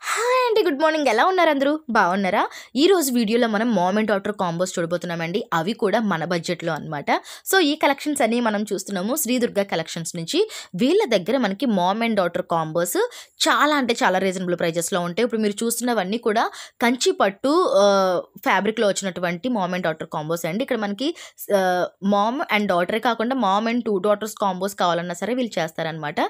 Hi అండి. Good morning. ఎలా ఉన్నారు అందరూ? బాగున్నారా? ఈరోజు వీడియోలో మనం మామ్ అండ్ డాటర్ కాంబోస్ చూడబోతున్నామండి. అవి కూడా మన బడ్జెట్‌లో అన్నమాట. సో, ఈ కలెక్షన్స్ అన్నీ మనం చూస్తున్నాము శ్రీ దుర్గా కలెక్షన్స్ నుంచి. వీళ్ళ దగ్గర మనకి మామ్ అండ్ డాటర్ కాంబోస్ చాలా అంటే చాలా రీజనబుల్ ప్రైజెస్‌లో ఉంటాయి. ఇప్పుడు మీరు చూస్తున్నవన్నీ కూడా కంచి పట్టు ఫ్యాబ్రిక్‌లో వచ్చినటువంటి మామ్ అండ్ డాటర్ కాంబోస్ అండి. ఇక్కడ మనకి మామ్ అండ్ డాటరే కాకుండా మామ్ అండ్ 2 డాటర్స్ కాంబోస్ కావాలన్నా సరే వీళ్ళు చేస్తారనమాట.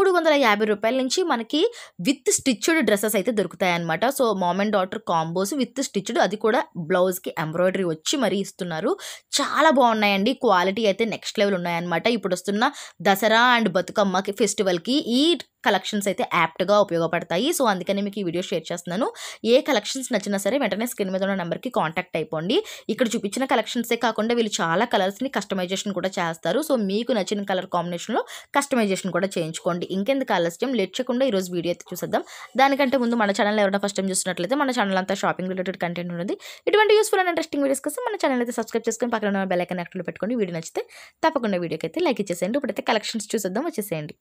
రూ. 1350 నుంచి మనకి విత్ స్టిచ్డ్ డ్రెసెస్ అయితే దొరుకుతాయన్నమాట. So, mom and daughter combos with stitched, అది కూడా బ్లౌజ్‌కి ఎంబ్రాయిడరీ వచ్చి మరీ ఇస్తున్నారు. చాలా బాగున్నాయండి. క్వాలిటీ అయితే నెక్స్ట్ లెవెల్ ఉన్నాయన్నమాట. ఇప్పుడు వస్తున్న దసరా అండ్ బతుకమ్మకి ఫెస్టివల్‌కి ఈ కలెక్షన్స్ అయితే యాప్ట్‌గా ఉపయోగపడతాయి. సో, అందుకని మీకు ఈ వీడియో షేర్ చేస్తున్నాను. ఏ కలెక్షన్స్ నచ్చినా సరే వెంటనే స్క్రీన్ మీద ఉన్న నెంబర్‌కి కాంటాక్ట్ అయిపోండి. ఇక్కడ చూపించిన కలెక్షన్సే కాకుండా వీళ్ళు చాలా కలర్స్‌ని కస్టమైజేషన్ కూడా చేస్తారు. సో, మీకు నచ్చిన కలర్ కాంబినేషన్‌లో కస్టమైజేషన్ కూడా చేయించుకోండి. ఇంకెందుకు ఆలస్యం, లేట్ చేయకుండా ఈరోజు వీడియో అయితే చూసేద్దాం. దానికంటే ముందు మన ఛానల్ ఎవరైనా ఫస్ట్ టైం చూస్తున్నట్లయితే మన ఛానల్ అంతా షాపింగ్ రిలేటెడ్ కంటెంట్ ఉన్నది. ఇటువంటి యూస్ఫుల్ అండ్ ఇంట్రెస్టింగ్ వీడియోస్ కోసం మన ఛానల్ అయితే సబ్స్క్రైబ్ చేసుకొని పక్కన ఉన్న బెల్ ఐకాన్ యాక్టివ్‌లో పెట్టుకోండి. వీడియో నచ్చితే తప్పకుండా వీడియోకి అయితే లైక్ ఇచ్చేసేయండి. ఇప్పుడైతే కలెక్షన్స్ చూసేద్దాం, వచ్చేసేయండి.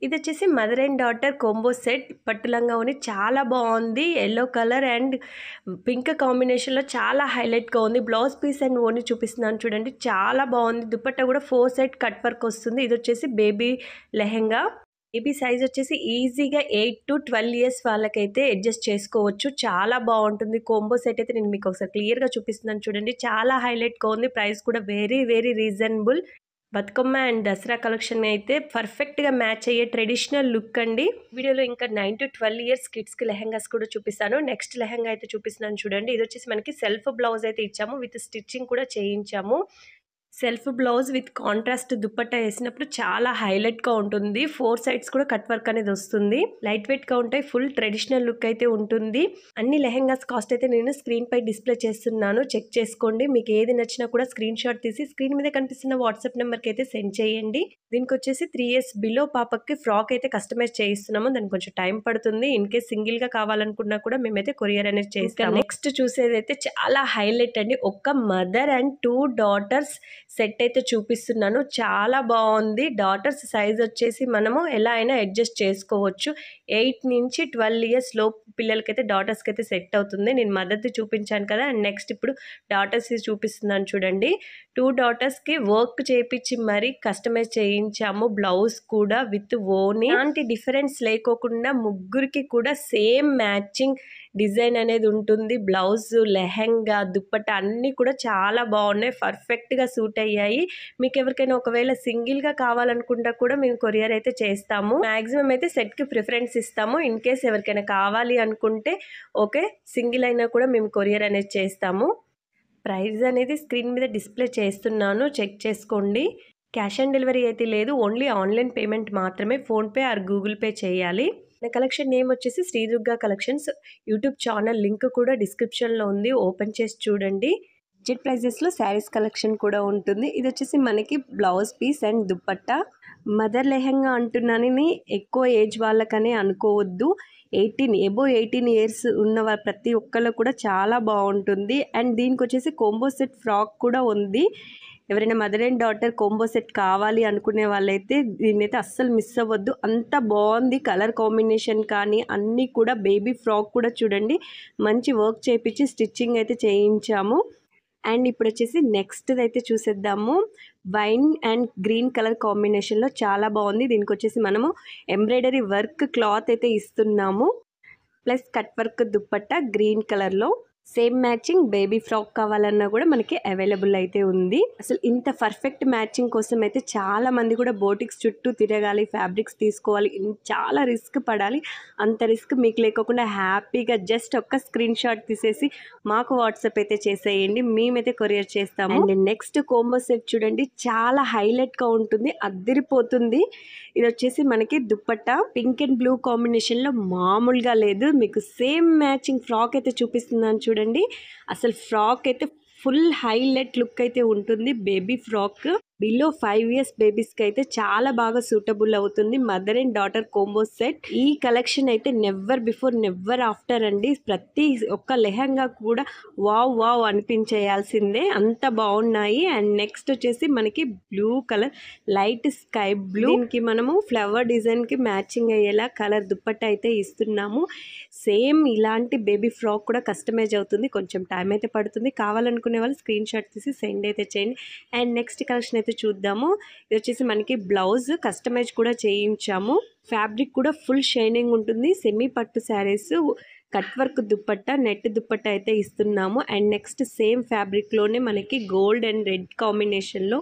ఇది వచ్చేసి mother and daughter combo set. పట్టు లంగా ఓని చాలా బాగుంది. ఎల్లో కలర్ అండ్ పింక్ కాంబినేషన్లో చాలా హైలైట్గా ఉంది. బ్లౌజ్ పీస్ అండ్ ఓని చూపిస్తున్నాను చూడండి, చాలా బాగుంది. దుపట్టా కూడా 4 సైడ్ కట్ వర్క్ వస్తుంది. ఇది వచ్చేసి బేబీ లెహెంగా. బేబీ సైజ్ వచ్చేసి ఈజీగా 8 to 12 ఇయర్స్ వాళ్ళకైతే అడ్జస్ట్ చేసుకోవచ్చు. చాలా బాగుంటుంది. కాంబో సెట్ అయితే నేను మీకు ఒకసారి క్లియర్గా చూపిస్తున్నాను చూడండి, చాలా హైలైట్గా ఉంది. ప్రైస్ కూడా very very reasonable. Bathukamma and Dasara collection అయితే పర్ఫెక్ట్గా మ్యాచ్ అయ్యే ట్రెడిషనల్ లుక్ అండి. వీడియోలో ఇంకా 9 to 12 ఇయర్స్ కిడ్స్కి లెహెంగాస్ కూడా చూపిస్తాను. నెక్స్ట్ లెహెంగా అయితే చూపిస్తున్నాను చూడండి. ఇది వచ్చేసి మనకి సెల్ఫ్ బ్లౌజ్ అయితే ఇచ్చాము, విత్ స్టిచ్చింగ్ కూడా చేయించాము. Self blouse with contrast dupatta వేసినప్పుడు చాలా హైలైట్గా ఉంటుంది. 4 సైడ్స్ కూడా కట్ వర్క్ అనేది వస్తుంది. లైట్ వెయిట్గా ఉంటాయి. ఫుల్ ట్రెడిషనల్ లుక్ అయితే ఉంటుంది. అన్ని లెహెంగాస్ కాస్ట్ అయితే నేను స్క్రీన్ పై డిస్ప్లే చేస్తున్నాను, చెక్ చేసుకోండి. మీకు ఏది నచ్చినా కూడా స్క్రీన్ షాట్ తీసి స్క్రీన్ మీద కనిపిస్తున్న వాట్సాప్ నెంబర్కి అయితే సెండ్ చేయండి. దీనికి వచ్చేసి 3 years బిలో పాపకి ఫ్రాక్ అయితే కస్టమైజ్ చేయిస్తున్నాము. దానికి కొంచెం టైం పడుతుంది. ఇన్ కేస్ సింగిల్గా కావాలనుకున్నా కూడా మేమైతే కొరియర్ అనేది చేస్తాము. నెక్స్ట్ చూసేది అయితే చాలా హైలైట్ అండి. ఒక మదర్ అండ్ 2 daughters సెట్ అయితే చూపిస్తున్నాను. చాలా బాగుంది. డాటర్స్ సైజ్ వచ్చేసి మనము ఎలా అయినా అడ్జస్ట్ చేసుకోవచ్చు. 8 నుంచి 12 ఇయర్స్ లోపు పిల్లలకైతే డాటర్స్కి అయితే సెట్ అవుతుంది. నేను మదర్ది చూపించాను కదా, అండ్ నెక్స్ట్ ఇప్పుడు డాటర్స్ చూపిస్తున్నాను చూడండి. 2 daughtersకి వర్క్ చేయించి మరీ కస్టమైజ్ చేయించాము. బ్లౌజ్ కూడా విత్ ఓని. అలాంటి డిఫరెన్స్ లేకోకుండా ముగ్గురికి కూడా సేమ్ మ్యాచింగ్ డిజైన్ అనేది ఉంటుంది. బ్లౌజ్, లెహెంగా, దుప్పట్టా అన్నీ కూడా చాలా బాగున్నాయి. పర్ఫెక్ట్గా సూట్ అయ్యాయి. మీకు ఎవరికైనా ఒకవేళ సింగిల్గా కావాలనుకుంటా కూడా మేము కొరియర్ అయితే చేస్తాము. మ్యాక్సిమం అయితే సెట్కి ప్రిఫరెన్స్ ఇస్తాము. ఇన్ కేస్ ఎవరికైనా కావాలి అనుకుంటే ఓకే, సింగిల్ అయినా కూడా మేము కొరియర్ అనేది చేస్తాము. ప్రైస్ అనేది స్క్రీన్ మీద డిస్ప్లే చేస్తున్నాను, చెక్ చేసుకోండి. క్యాష్ ఆన్ డెలివరీ అయితే లేదు, ఓన్లీ ఆన్లైన్ పేమెంట్ మాత్రమే. ఫోన్పే ఆర్ గూగుల్ పే చేయాలి. నా కలెక్షన్ నేమ్ వచ్చేసి Shri Durga collections. YouTube channel link కూడా డిస్క్రిప్షన్లో ఉంది, ఓపెన్ చేసి చూడండి. బడ్జెట్ ప్రైజెస్లో శారీస్ కలెక్షన్ కూడా ఉంటుంది. ఇది వచ్చేసి మనకి blouse piece and dupatta. Mother lehenga అంటున్నానని ఎక్కువ ఏజ్ వాళ్ళకనే అనుకోవద్దు. 18 ఇయర్స్ ఉన్న ప్రతి ఒక్కళ్ళు కూడా చాలా బాగుంటుంది. అండ్ దీనికి వచ్చేసి కోంబో సెట్ ఫ్రాక్ కూడా ఉంది. ఎవరైనా mother and daughter combo set కావాలి అనుకునే వాళ్ళైతే దీన్నైతే అస్సలు మిస్ అవ్వద్దు. అంత బాగుంది. కలర్ కాంబినేషన్ కానీ అన్నీ కూడా. బేబీ ఫ్రాక్ కూడా చూడండి, మంచి వర్క్ చేయించి స్టిచ్చింగ్ అయితే చేయించాము. అండ్ ఇప్పుడు వచ్చేసి నెక్స్ట్ అయితే చూసేద్దాము. వైన్ అండ్ గ్రీన్ కలర్ కాంబినేషన్లో చాలా బాగుంది. దీనికి వచ్చేసి మనము ఎంబ్రాయిడరీ వర్క్ క్లాత్ అయితే ఇస్తున్నాము, plus cut work dupatta green కలర్లో. సేమ్ మ్యాచింగ్ బేబీ ఫ్రాక్ కావాలన్నా కూడా మనకి అవైలబుల్ అయితే ఉంది. అసలు ఇంత పర్ఫెక్ట్ మ్యాచింగ్ కోసం అయితే చాలా మంది కూడా బోటిక్స్ చుట్టూ తిరగాలి, ఫ్యాబ్రిక్స్ తీసుకోవాలి, చాలా రిస్క్ పడాలి. అంత రిస్క్ మీకు లేకోకుండా హ్యాపీగా జస్ట్ ఒక్క స్క్రీన్ షాట్ తీసేసి మాకు వాట్సాప్ అయితే చేసేయండి, మేమైతే కొరియర్ చేస్తాము. అండ్ నెక్స్ట్ కోంబో సెట్ చూడండి, చాలా హైలైట్గా ఉంటుంది, అద్దరిపోతుంది. ఇది వచ్చేసి మనకి దుపట్టా పింక్ అండ్ బ్లూ కాంబినేషన్లో మామూలుగా లేదు. మీకు సేమ్ మ్యాచింగ్ ఫ్రాక్ అయితే చూపిస్తున్నాను చూడండి. అసలు ఫ్రాక్ అయితే ఫుల్ హైలైట్ లుక్ అయితే ఉంటుంది. బేబీ ఫ్రాక్ బిలో 5 ఇయర్స్ బేబీస్కి అయితే చాలా బాగా సూటబుల్ అవుతుంది mother and daughter combo set. ఈ కలెక్షన్ అయితే నెవర్ బిఫోర్ నెవర్ ఆఫ్టర్ అండి. ప్రతి ఒక్క లెహంగా కూడా వావ్ వావ్ అనిపించేయాల్సిందే, అంత బాగున్నాయి. అండ్ నెక్స్ట్ వచ్చేసి మనకి blue colour, light sky blue, దీనికి మనము ఫ్లవర్ డిజైన్కి మ్యాచింగ్ అయ్యేలా కలర్ దుప్పట్టా అయితే ఇస్తున్నాము. సేమ్ ఇలాంటి బేబీ ఫ్రాక్ కూడా కస్టమైజ్ అవుతుంది, కొంచెం టైం అయితే పడుతుంది. కావాలనుకునే వాళ్ళు స్క్రీన్ షాట్ తీసి సెండ్ అయితే చేయండి. అండ్ నెక్స్ట్ కలెక్షన్ అయితే చూద్దాము. ఇది వచ్చేసి మనకి బ్లౌజ్ కస్టమైజ్ కూడా చేయించాము. ఫ్యాబ్రిక్ కూడా ఫుల్ షైనింగ్ ఉంటుంది. సెమీ పట్టు saris, cut work dupatta, net dupatta అయితే ఇస్తున్నాము. అండ్ నెక్స్ట్ సేమ్ ఫ్యాబ్రిక్లోనే మనకి గోల్డ్ అండ్ రెడ్ కాంబినేషన్లో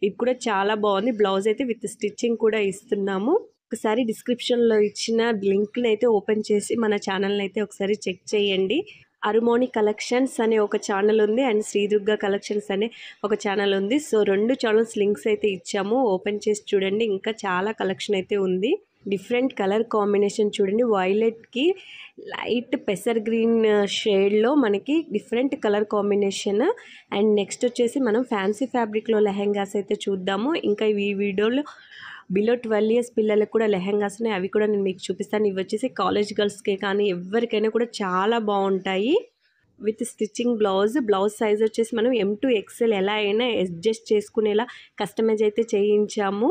ఇది కూడా చాలా బాగుంది. బ్లౌజ్ అయితే విత్ స్టిచ్చింగ్ కూడా ఇస్తున్నాము. ఒకసారి డిస్క్రిప్షన్లో ఇచ్చిన లింక్ని అయితే ఓపెన్ చేసి మన ఛానల్ని అయితే ఒకసారి చెక్ చేయండి. అరుమోని కలెక్షన్స్ అనే ఒక ఛానల్ ఉంది అండ్ శ్రీదుర్గ కలెక్షన్స్ అనే ఒక ఛానల్ ఉంది. సో 2 ఛానల్స్ లింక్స్ అయితే ఇచ్చాము, ఓపెన్ చేసి చూడండి. ఇంకా చాలా కలెక్షన్ అయితే ఉంది. డిఫరెంట్ కలర్ కాంబినేషన్ చూడండి, వైలెట్కి లైట్ పెసర్ గ్రీన్ షేడ్లో మనకి different colour combination. And next వచ్చేసి మనం ఫ్యాన్సీ ఫ్యాబ్రిక్లో లెహెంగాస్ అయితే చూద్దాము. ఇంకా ఈ వీడియోలో బిలో 12 ఇయర్స్ పిల్లలకు కూడా లెహెంగాస్ ఉన్నాయి, అవి కూడా నేను మీకు చూపిస్తాను. ఇవి వచ్చేసి కాలేజ్ గర్ల్స్కే కానీ ఎవరికైనా కూడా చాలా బాగుంటాయి. విత్ స్టిచ్చింగ్ బ్లౌజ్ సైజ్ వచ్చేసి మనం M2XL ఎలా అయినా అడ్జస్ట్ చేసుకునేలా కస్టమైజ్ అయితే చేయించాము.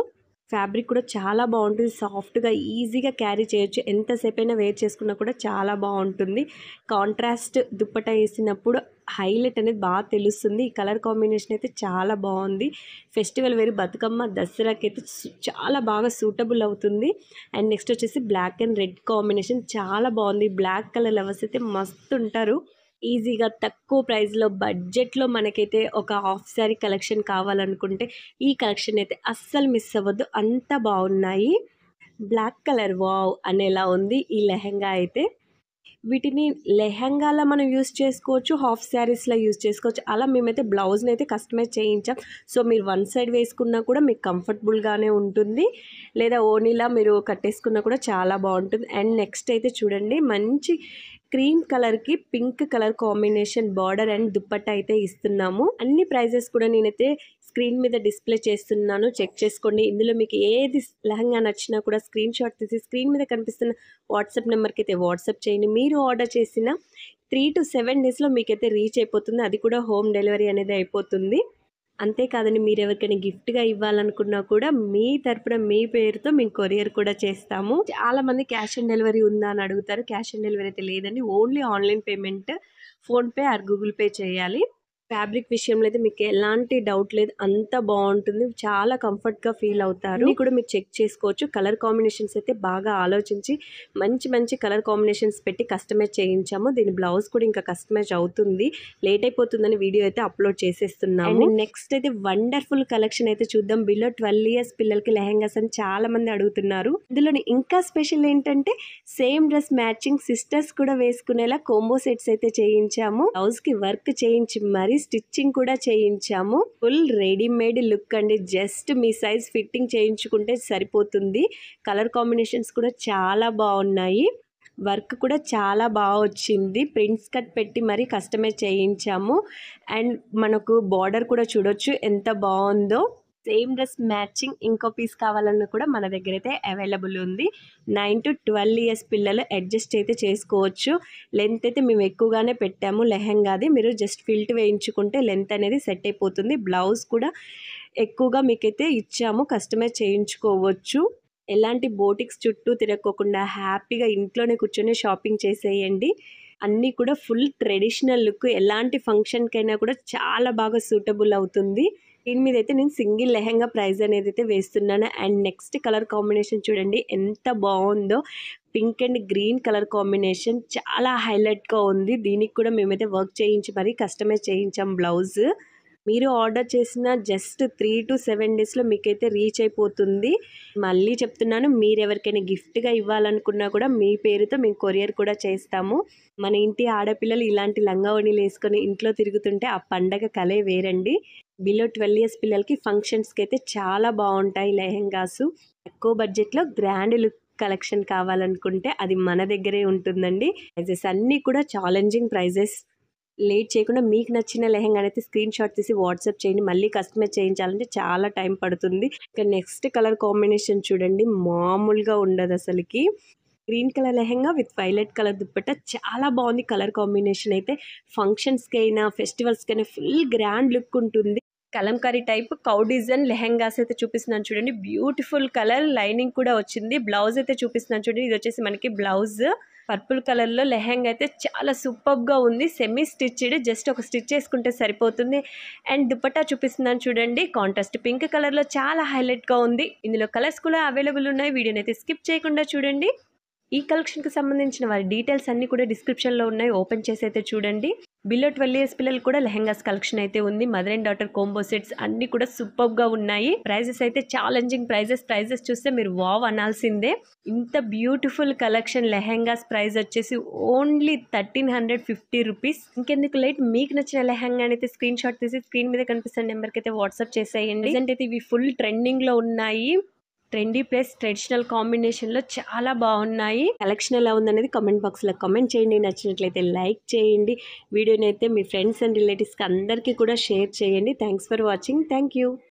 ఫ్యాబ్రిక్ కూడా చాలా బాగుంటుంది, సాఫ్ట్గా ఈజీగా క్యారీ చేయొచ్చు, ఎంతసేపు అయినా వేర్ చేసుకున్నా కూడా చాలా బాగుంటుంది. కాంట్రాస్ట్ దుప్పటా వేసినప్పుడు హైలైట్ అనేది బాగా తెలుస్తుంది. ఈ కలర్ కాంబినేషన్ అయితే చాలా బాగుంది. ఫెస్టివల్ వేరు, బతుకమ్మ, దసరాకి అయితే చాలా బాగా సూటబుల్ అవుతుంది. అండ్ నెక్స్ట్ వచ్చేసి బ్లాక్ అండ్ రెడ్ కాంబినేషన్ చాలా బాగుంది. బ్లాక్ కలర్ లవర్స్ అయితే మస్తు ఉంటారు. ఈజీగా తక్కువ ప్రైస్లో బడ్జెట్లో మనకైతే ఒక హాఫ్ శారీ కలెక్షన్ కావాలనుకుంటే ఈ కలెక్షన్ అయితే అస్సలు మిస్ అవ్వద్దు, అంత బాగున్నాయి. బ్లాక్ కలర్ వావ్ అనేలా ఉంది ఈ లెహంగా అయితే. వీటిని లెహంగాలో మనం యూస్ చేసుకోవచ్చు, హాఫ్ శారీస్లో యూస్ చేసుకోవచ్చు. అలా మేమైతే బ్లౌజ్ని అయితే కస్టమైజ్ చేయించాం. సో మీరు వన్ సైడ్ వేసుకున్నా కూడా మీకు కంఫర్టబుల్గానే ఉంటుంది, లేదా ఓనీలా మీరు కట్టేసుకున్నా కూడా చాలా బాగుంటుంది. అండ్ నెక్స్ట్ అయితే చూడండి, మంచి క్రీమ్ కలర్కి pink colour combination border and dupatta అయితే ఇస్తున్నాము. అన్ని ప్రైజెస్ కూడా నేనైతే స్క్రీన్ మీద డిస్ప్లే చేస్తున్నాను, చెక్ చేసుకోండి. ఇందులో మీకు ఏది లెహంగా నచ్చినా కూడా స్క్రీన్ షాట్ తీసి స్క్రీన్ మీద కనిపిస్తున్న వాట్సాప్ నెంబర్కి అయితే వాట్సాప్ చేయండి. మీరు ఆర్డర్ చేసిన 3 to 7 డేస్లో మీకైతే రీచ్ అయిపోతుంది, అది కూడా హోమ్ డెలివరీ అనేది అయిపోతుంది. అంతేకాదండి, మీరు ఎవరికైనా గిఫ్ట్గా ఇవ్వాలనుకున్నా కూడా మీ తరపున మీ పేరుతో మేము కొరియర్ కూడా చేస్తాము. చాలామంది క్యాష్ ఆన్ డెలివరీ ఉందా అని అడుగుతారు. క్యాష్ ఆన్ డెలివరీ అయితే లేదండి, only online payment, PhonePe or Google pay చేయాలి. ఫ్యాబ్రిక్ విషయంలో అయితే మీకు ఎలాంటి డౌట్ లేదు, అంత బాగుంటుంది, చాలా కంఫర్ట్గా ఫీల్ అవుతారు. ఇది కూడా మీరు చెక్ చేసుకోవచ్చు. కలర్ కాంబినేషన్స్ అయితే బాగా ఆలోచించి మంచి మంచి కలర్ కాంబినేషన్స్ పెట్టి కస్టమైజ్ చేయించాము. దీని బ్లౌజ్ కూడా ఇంకా కస్టమైజ్ అవుతుంది, లేట్ అయిపోతుందని వీడియో అయితే అప్లోడ్ చేసేస్తున్నాము. నెక్స్ట్ అయితే వండర్ఫుల్ కలెక్షన్ అయితే చూద్దాం. బిలో 12 ఇయర్స్ పిల్లలకి లెహెంగాస్ అని చాలా మంది అడుగుతున్నారు. ఇందులో ఇంకా స్పెషల్ ఏంటంటే సేమ్ డ్రెస్ మ్యాచింగ్ సిస్టర్స్ కూడా వేసుకునేలా కోంబో సెట్స్ అయితే చేయించాము. బ్లౌజ్ కి వర్క్ చేయించి మరి స్టిచ్చింగ్ కూడా చేయించాము. ఫుల్ రెడీమేడ్ లుక్ అండి, జస్ట్ మీ సైజ్ ఫిట్టింగ్ చేయించుకుంటే సరిపోతుంది. కలర్ కాంబినేషన్స్ కూడా చాలా బాగున్నాయి, వర్క్ కూడా చాలా బాగా వచ్చింది. ప్రింట్స్ కట్ పెట్టి మరీ కస్టమైజ్ చేయించాము. అండ్ మనకు బార్డర్ కూడా చూడొచ్చు ఎంత బాగుందో. సేమ్ డ్రెస్ మ్యాచింగ్ ఇంకో పీస్ కావాలన్నా కూడా మన దగ్గర అయితే అవైలబుల్ ఉంది. 9 to 12 ఇయర్స్ పిల్లలు అడ్జస్ట్ అయితే చేసుకోవచ్చు. లెంత్ అయితే మేము ఎక్కువగానే పెట్టాము లెహంగాది, మీరు జస్ట్ ఫిల్ట్ వేయించుకుంటే లెంత్ అనేది సెట్ అయిపోతుంది. బ్లౌజ్ కూడా ఎక్కువగా మీకైతే ఇచ్చాము, కస్టమైజ్ చేయించుకోవచ్చు. ఎలాంటి బోటిక్స్ చుట్టూ తిరగకుండా హ్యాపీగా ఇంట్లోనే కూర్చొని షాపింగ్ చేసేయండి. అన్నీ కూడా ఫుల్ ట్రెడిషనల్ లుక్, ఎలాంటి ఫంక్షన్కైనా కూడా చాలా బాగా సూటబుల్ అవుతుంది. దీని మీద అయితే నేను సింగిల్ లెహంగా ప్రైస్ అనేది అయితే వేస్తున్నాను. అండ్ నెక్స్ట్ కలర్ కాంబినేషన్ చూడండి ఎంత బాగుందో, pink and green colour combination చాలా హైలైట్గా ఉంది. దీనికి కూడా మేమైతే వర్క్ చేయించి మరీ కస్టమైజ్ చేయించాం బ్లౌజ్. మీరు ఆర్డర్ చేసిన జస్ట్ 3 to 7 డేస్లో మీకైతే రీచ్ అయిపోతుంది. మళ్ళీ చెప్తున్నాను, మీరు ఎవరికైనా గిఫ్ట్గా ఇవ్వాలనుకున్నా కూడా మీ పేరుతో మేము కొరియర్ కూడా చేస్తాము. మన ఇంటి ఆడపిల్లలు ఇలాంటి లంగావణీలు వేసుకొని ఇంట్లో తిరుగుతుంటే ఆ పండగ కలే వేరండి. బిలో 12 ఇయర్స్ పిల్లలకి ఫంక్షన్స్కి అయితే చాలా బాగుంటాయి లెహెంగాసు. తక్కువ బడ్జెట్లో గ్రాండ్ లుక్ కలెక్షన్ కావాలనుకుంటే అది మన దగ్గరే ఉంటుందండి. ప్రైజెస్ అన్నీ కూడా ఛాలెంజింగ్ ప్రైజెస్. లేట్ చేయకుండా మీకు నచ్చిన లెహంగా అయితే స్క్రీన్ షాట్ తీసి వాట్సాప్ చేయండి. మళ్ళీ కస్టమైజ్ చేయించాలంటే చాలా టైం పడుతుంది. ఇక నెక్స్ట్ కలర్ కాంబినేషన్ చూడండి, మామూలుగా ఉండదు అసలుకి. Green colour lehenga with violet colour dupatta చాలా బాగుంది. కలర్ కాంబినేషన్ అయితే ఫంక్షన్స్కి అయినా ఫెస్టివల్స్కి అయినా ఫుల్ గ్రాండ్ లుక్ ఉంటుంది. Kalamkari type cow design lehengas అయితే చూపిస్తున్నాను చూడండి. బ్యూటిఫుల్ కలర్, లైనింగ్ కూడా వచ్చింది. బ్లౌజ్ అయితే చూపిస్తున్నాను చూడండి. ఇది వచ్చేసి మనకి బ్లౌజ్ పర్పుల్ కలర్లో లెహంగా అయితే చాలా సూపర్గా ఉంది. సెమీ స్టిచ్డ్, జస్ట్ ఒక స్టిచ్ చేసుకుంటే సరిపోతుంది. అండ్ దుపట్టా చూపిస్తున్నాను చూడండి, కాంట్రాస్ట్ పింక్ కలర్లో చాలా హైలైట్గా ఉంది. ఇందులో కలర్స్ కూడా అవైలబుల్ ఉన్నాయి. వీడియోని అయితే స్కిప్ చేయకుండా చూడండి. ఈ కలెక్షన్కి సంబంధించిన వారి డీటెయిల్స్ అన్నీ కూడా డిస్క్రిప్షన్లో ఉన్నాయి. ఓపెన్ చేసి అయితే చూడండి. బిలో 12 years పిల్లలు కూడా లెహంగాస్ కలెక్షన్ అయితే ఉంది. Mother and daughter combo sets అన్నీ కూడా సూపర్గా ఉన్నాయి. ప్రైజెస్ అయితే ఛాలెంజింగ్ ప్రైజెస్ చూస్తే మీరు వావ్ అనాల్సిందే. ఇంత బ్యూటిఫుల్ కలెక్షన్ లెహంగాస్ ప్రైస్ వచ్చేసి ఓన్లీ 1350 రూపీస్. ఇంకెందుకు లేట్, మీకు నచ్చిన లెహంగా అయితే స్క్రీన్ షాట్ తీసి స్క్రీన్ మీద కనిపిస్తున్న నెంబర్కి అయితే వాట్సాప్ చేసేయండి. ప్రజెంట్ అయితే ఇవి ఫుల్ ట్రెండింగ్లో ఉన్నాయి. ట్రెండీ ప్లస్ ట్రెడిషనల్ కాంబినేషన్లో చాలా బాగున్నాయి. కలెక్షన్ ఎలా ఉందనేది కామెంట్ బాక్స్లో కామెంట్ చేయండి. నచ్చినట్లయితే లైక్ చేయండి. వీడియోని అయితే మీ ఫ్రెండ్స్ అండ్ రిలేటివ్స్కి అందరికీ కూడా షేర్ చేయండి. Thanks for watching. Thank you.